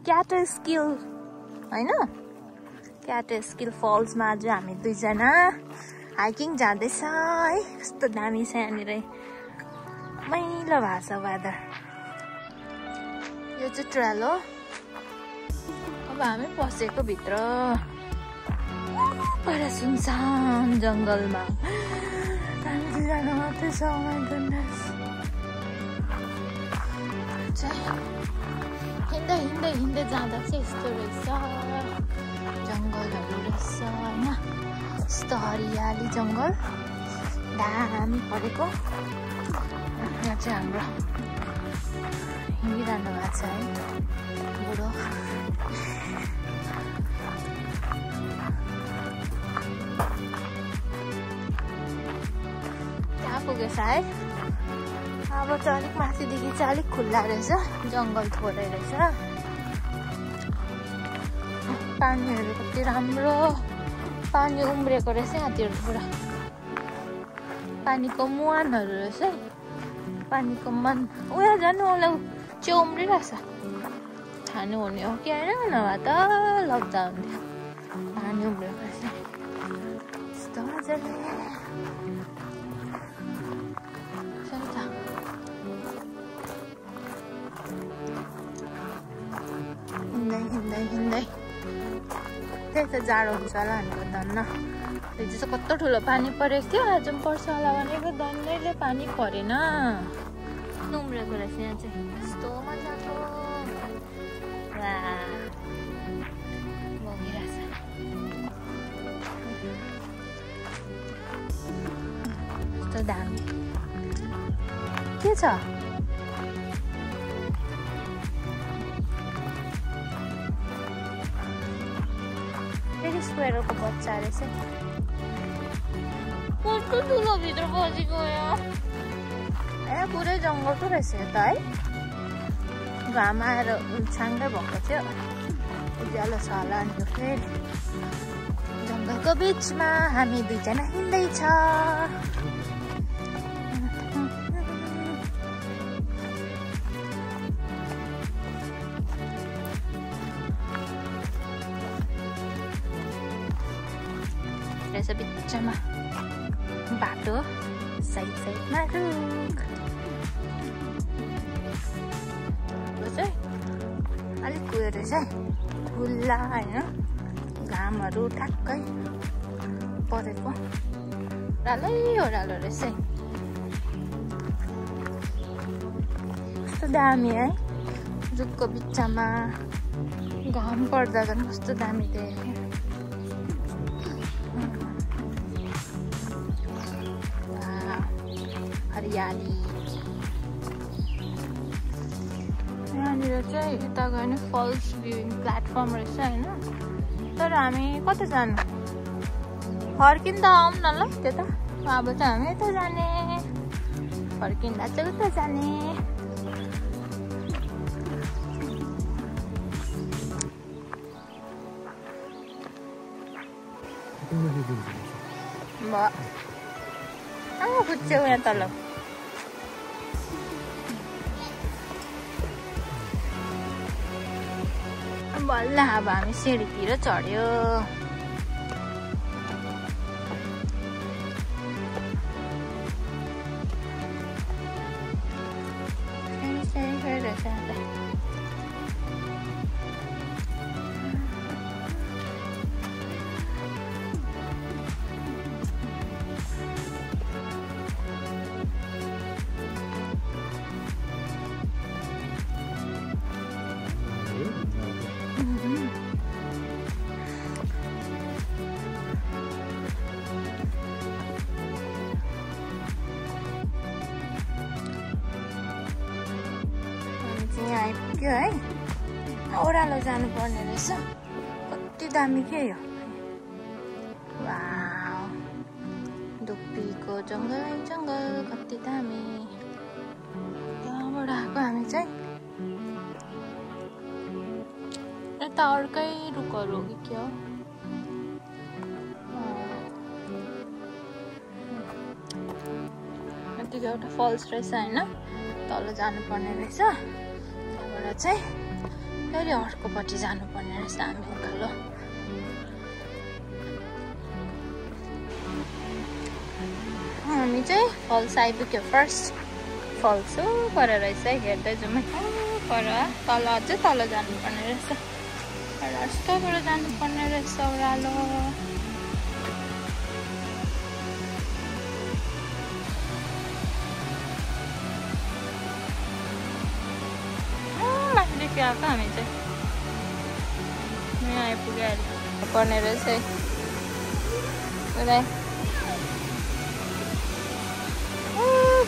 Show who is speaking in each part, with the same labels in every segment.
Speaker 1: क्याटस्किल हैन, क्याटस्किल फल्समा आज हामी दुईजना हाइकिङ जाँदैछ है। कस्तो दामी छ यहाँनिर, मैलो भएको छ वेदर। यो चाहिँ ट्रेल हो। अब हामी पसेको भित्र पर सुनसान जङ्गलमा हामी दुईजना मात्रै छ। My goodness. हिँड्दै हिँड्दै हिँड्दै जाँदा चाहिँ यस्तो रहेछ, जङ्गलहरू रहेछ होइन, यस्तो हरियाली जङ्गल दामी परेको। यहाँ चाहिँ हाम्रो हिँडिरहनु भएको छ है बुढो। त्यहाँ पुगेछ है। अब चाहिँ अलिक माथिदेखि चाहिँ अलिक खुल्ला रहेछ, जङ्गल थोरै रहेछ। पानीहरू कति राम्रो, पानी उम्रेको रहेछ यहाँतिर पुरा। पानीको मुहानहरू रहेछ, पानीको मन। उयो जानु होला, च्याउ उम्रिरहेछ। खानु हुने हो कि होइन, नभए त लग्दा हुन्थ्यो। पानी उम्रेपछि यस्तो मजाले हिँड्दै हिँड्दै त्यही त जाडो हुन्छ होला भनेको धन्न। हिजो चाहिँ कत्रो ठुलो पानी परेको थियो, आज पनि पर्छ होला भनेको धन्नैले पानी परेन। उम्रेको रहेछ यहाँ चाहिँ, यस्तो मजाको बगिरहेछ। यस्तो दामी के छ। स्क्वेयरको बच्चा रहेछ, कस्तो ठुलो भित्र बसेको यहाँ। पुरै जङ्गलको रहेछ त है। घाम आएर छाङ्गै भएको थियो, उज्यालो छ होला नि। फेरि जङ्गलको बिचमा हामी दुईजना हिँड्दैछ। बिचमा बाटो, साइड साइडमा रुख। अलिक उयो रहेछ है, खुल्ला होइन, घामहरू ठ्याक्कै परेको। ओह्रालै ओह्रालो रहेछ है, कस्तो दामी है। रुखको बिचमा घाम पर्दा झन् कस्तो दामी देख्यो। हरियाली। यहाँनिर चाहिँ यता गयो भने फल्स भ्युइङ प्लेटफर्म रहेछ होइन। तर हामी कता जानु, फर्किँदा आउँ न ल त्यता। अब चाहिँ हामी यता जाने, फर्किँदा चाहिँ उता जाने। पुग्छौँ यहाँ तल। बल्ल अब हामी सिँढीतिर चढ्यो। आइपुग्यो है। ओह्रालो जानुपर्ने रहेछ, कति दामी के यो। वाउ, धुप्पीको जङ्गल जङ्गल कति दामी। त्यहाँबाट आएको हामी चाहिँ। यता अर्कै रुखहरू हो कि के हो। यतिको एउटा फल्स रहेछ होइन, तल जानुपर्ने रहेछ। त्यहाँबाट चाहिँ फेरि अर्कोपट्टि जानुपर्ने रहेछ हामी उकालो। हामी चाहिँ फल्स आइपुग्यो। फर्स्ट फल्स हो पर रहेछ है, हेर्दै जाउँ है। पर तल अझै तल जानुपर्ने रहेछ, रास्ताबाट जानुपर्ने रहेछ ओह्रालो। माथिदेखि आएको हामी चाहिँ यहाँ आइपुग्यो अहिले पर्ने रहेछ है पुरै।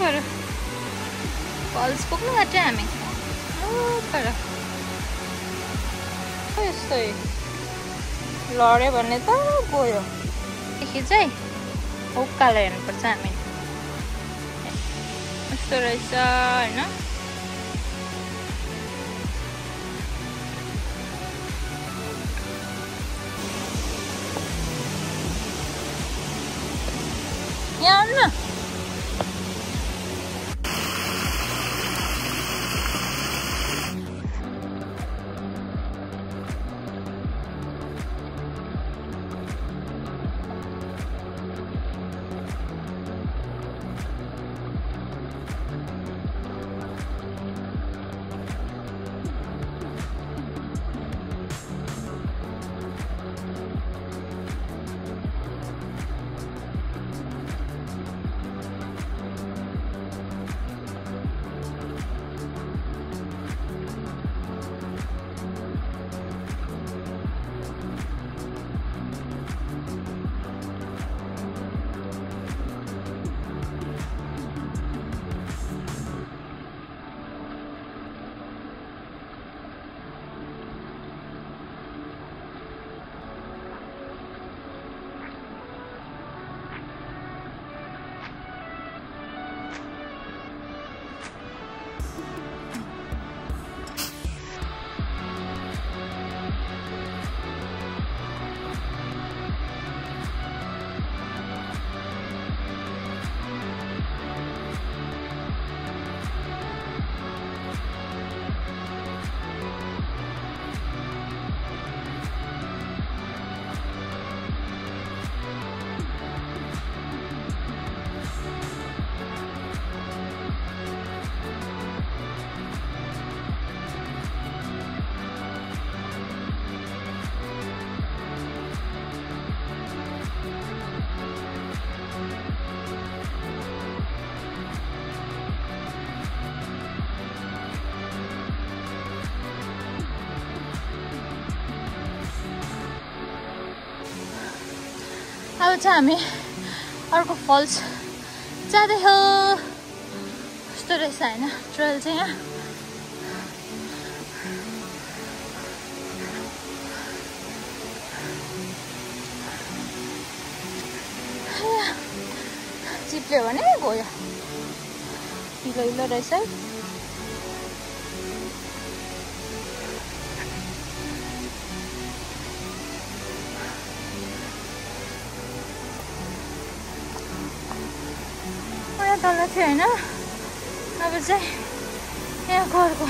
Speaker 1: पर फल्स पुग्नु आँट्यो हामी पर। यस्तै लड्यो भने त गयो। देखि चाहिँ उकालो हेर्नुपर्छ हामी, यस्तो रहेछ होइन। यहाँ आउनु न। अब चाहिँ हामी अर्को फल्स जाँदैछौँ। कस्तो रहेछ होइन ट्रेल चाहिँ यहाँ। चिप्ल्यो भने गयो। हिलो हिलो रहेछ है। तल थियो होइन, अब चाहिँ यहाँ घरको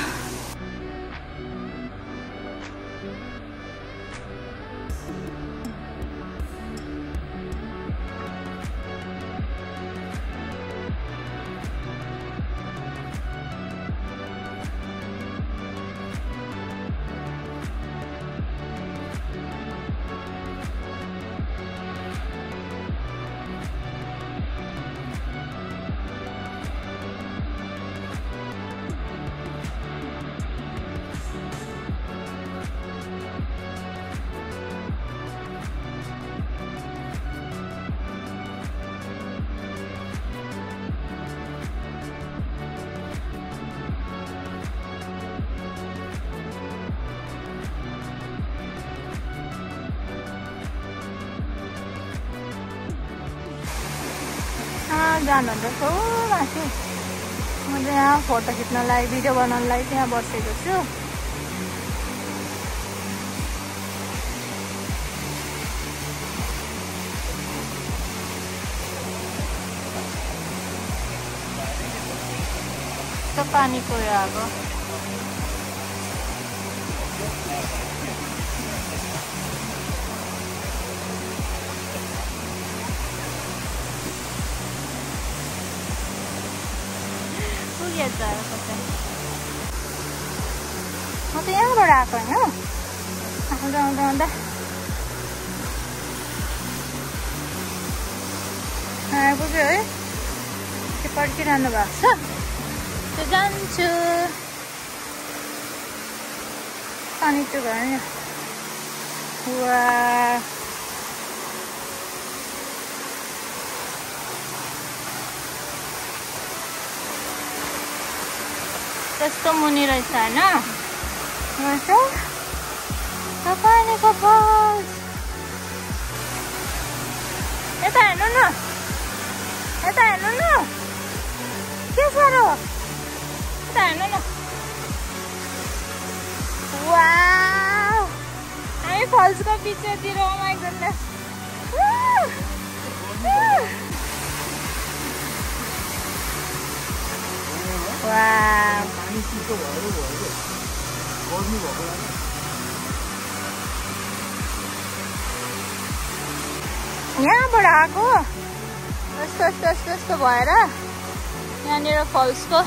Speaker 1: जानुहुँदैछ माथि। म चाहिँ यहाँ फोटो खिच्नलाई भिडियो बनाउनलाई त्यहाँ बसेको छु। पानी गयो अब यता कतै म त यहाँबाट आएको हैन आउँदा आउँदा आउँदा आइपुग्यो है त्यो पर्खिरहनु भएको छ त्यो जान्छु पानी त्यो घर नि वा त्यस्तो मुनि रहेछ होइन पानीको फल्स यता हेर्नु न यता हेर्नु न के साह्रो यता हेर्नु न वाउ हामी फल्सको पिछेतिर oh my goodness वाउ यहाँबाट आएको यस्तो यस्तो यस्तो यस्तो भएर यहाँनिर फल्सको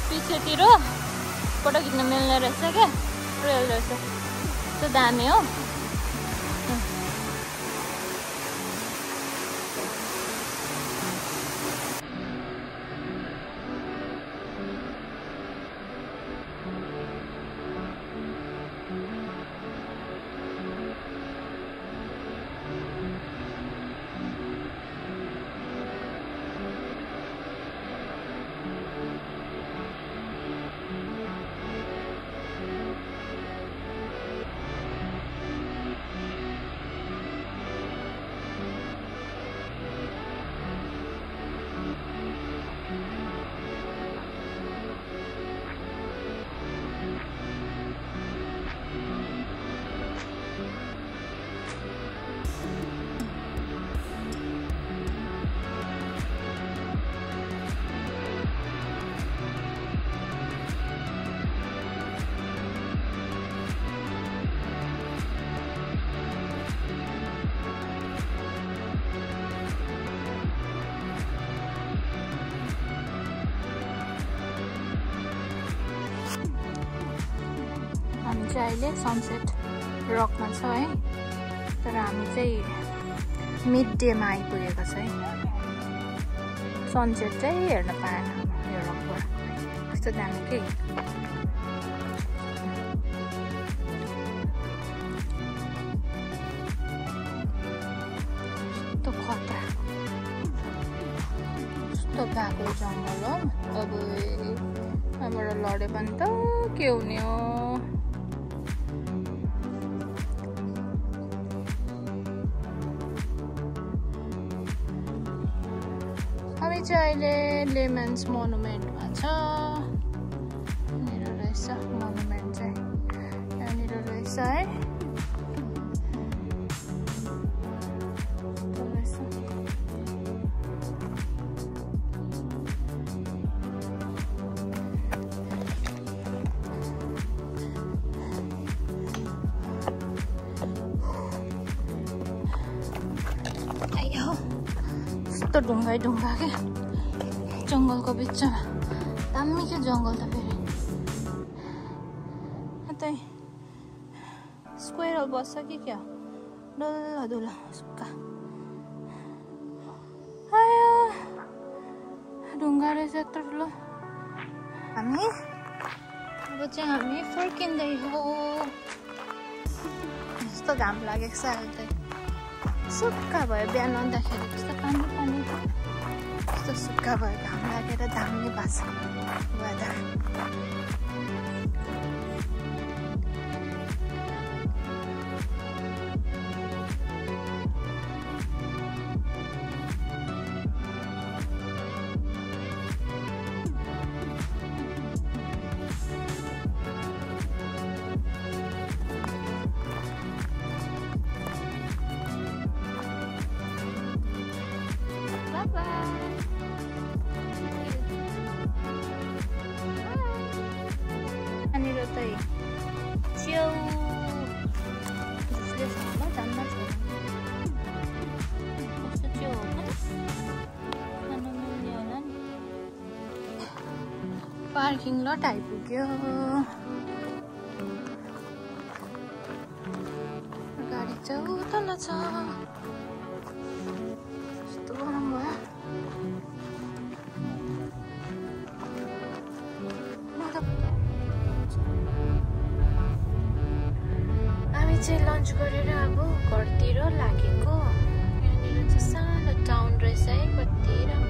Speaker 1: पिछेतिर फोटो खिच्न मिल्ने रहेछ क्या ट्रेल रहेछ त्यो दामी हो अहिले सनसेट रकमा छ है तर हामी चाहिँ मिड डेमा आइपुगेको छ है सनसेट चाहिँ हेर्न पाएन यो रकबाट कस्तो दामी के कस्तो खतरा कस्तो भएको जङ्गल हो अब यहाँबाट लड्यो भने त के हुने हो अहिले लेमन्स मोनुमेन्टमा छ यहाँनिर रहेछ मोनुमेन्ट चाहिँ यहाँनिर रहेछ है यस्तो ढुङ्गा के जङ्गलको बिचमा दामी के जङ्गल त फेरि यतै स्क्वायरल बस्छ कि क्या डल्ला डुल्ला सुक्खा आयो ढुङ्गा रहेछ यत्रो ठुलो अब चाहिँ हामी फर्किँदै हो यस्तो घाम लागेको छ अहिले चाहिँ सुक्खा भयो बिहान आउँदाखेरि कस्तो पानी कस्तो सुक्खा भयो घाम लागेर दामी भएको छ वेदर यहाँनिर चाहिँ पार्किङ लट आइपुग्यो। गाडी चाहिँ तल छ। कस्तो गरम भयो। हामी चाहिँ लन्च गरेर अब घरतिर लागेको। यहाँनिर चाहिँ सानो टाउन रहेछ है, कति राम्रो